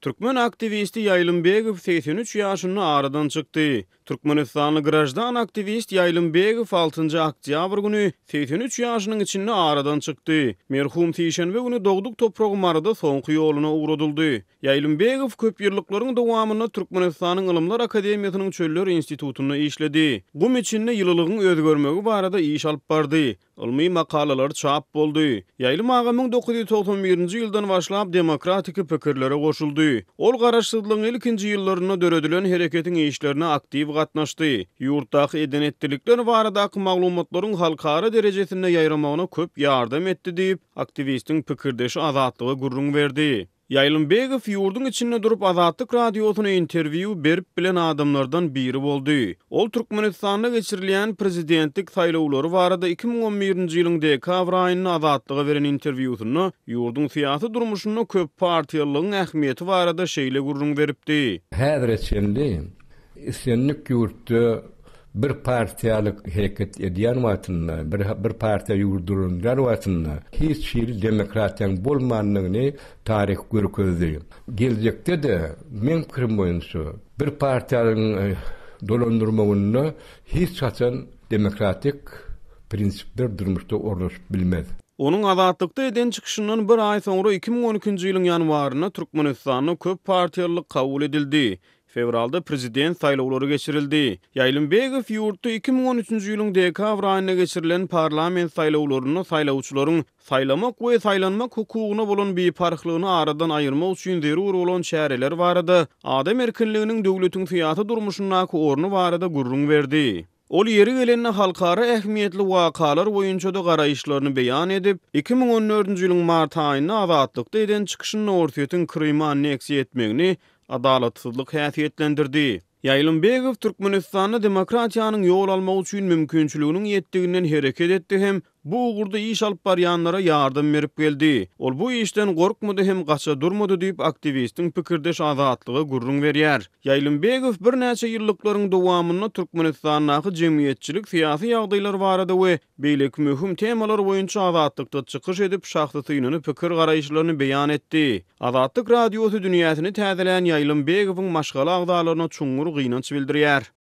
Türkmen aktivisti Yaylımbegow 83 ýaşyny aradan çykdy. Türkmenistanly grajdan aktivist Yaylımbegow 6-njy oktýabr güni 83 ýaşynyň içinde aradan çykdy. Merhum Tişenbe güni dogduk topragy marada soňky ýoluna uğradyldy. Yaylımbegow köp ýyllyklaryň dowamynda Türkmenistanyň Ilymlar Akademiýasynyň Çöller Institutunda işledi. Gum içinde ýyllygyň özgörmegi barada iş alyp bardy. Ilmi makalalar çap boldy. Yaylym aga 1991-nji ýyldan başlap demokratik pikirlere goşuldy. Ol garaşsyzlygyň ilkinji ýyllaryna döredilen hereketiň işlerine aktiw gatnaşdy. Ýurtdaky edenetlikler baradaky maglumatlaryň halkara derejesinde ýaýramagyna köp ýardam etdi diýip aktivistiň pikirdeşi azatlyga gurrun berdi. Yaylımbegow ýurdun içinde durup Azatlyk radiosyna interwiu berip bilen adamlardan biri boldy. Ol Türkmenistanda geçirilýän prezidentlik saýlawlary barada 2011-nji ýylyň dekabr aýynyň Azatlyga beren interwiusyny ýurdun syýasy durmuşyna köp partiýalygyň ähmiýeti barada şeýle gurrun beripdi. Häzir etsendi, islenlik ýurtda bir partiýalyk hereket edýän wagtynda, bir partiýa ýurdurulýan wagtynda hiç şeýle demokratiýaň bolmanlygyny taryh görkezdi. Geljekde de men pikirim boýunça bir partiýalyň dolandyrmagyny hiç haçan demokratik prinsipler durmuşda ornaşyp bilmez. Onun azatlıkta eden çıkışından bir ay sonra 2012-nji ýylyň ýanwaryna Türkmenistanyň köp partiýalyk kabul edildi. Fevralda prezident saýlawlary geçirildi. Yaylımbegow ýurtda 2013-nji ýylyň dekabr aýyna geçirilen parlament saýlawlaryny saýlawçylaryň saýlamak we saýlanmak hukugyna bolan beýparklygyny aradan aýyrmak üçin zerur bolan çäreler barada adam erkinliginiň döwletiň syýasy durmuşyndaky orny barada gurrun berdi. Ol yeri gelenne halkara ähmiýetli wakalar boýunça da garaýyşlaryny beýan edip, 2014-nji ýylyň mart aýyna azatlykda eden çykyşyny ortaýetin Krymy anneksiýa etmegini adalatsyzlyk häsiýetlendirdi. Yaylımbegow Türkmenistanda demokratiýanyň ýol almak üçin mümkinçiliginiň ýetdiginden hereket etdi hem bu ugurda iş alyp barýanlara ýardam berip geldi. Ol bu işden gorkmady hem gaça durmady diýip aktivistiň pikirdeş azatlyga gurrun berýär. Yaylımbegow bir näçe ýyllyklaryň dowamyna Türkmenistanyň jemgyýetçilik syýasy ýagdaýlar barada we beýleki möhüm temalar boýunça azatlykda çykyş edip şahsysyny pikir garaýşlaryny beýan etdi. Azatlyk radiosy dünýäsini täzeläň Yaylymbegowyň maşgala agdalaryna çuňur gynanç bildirýär.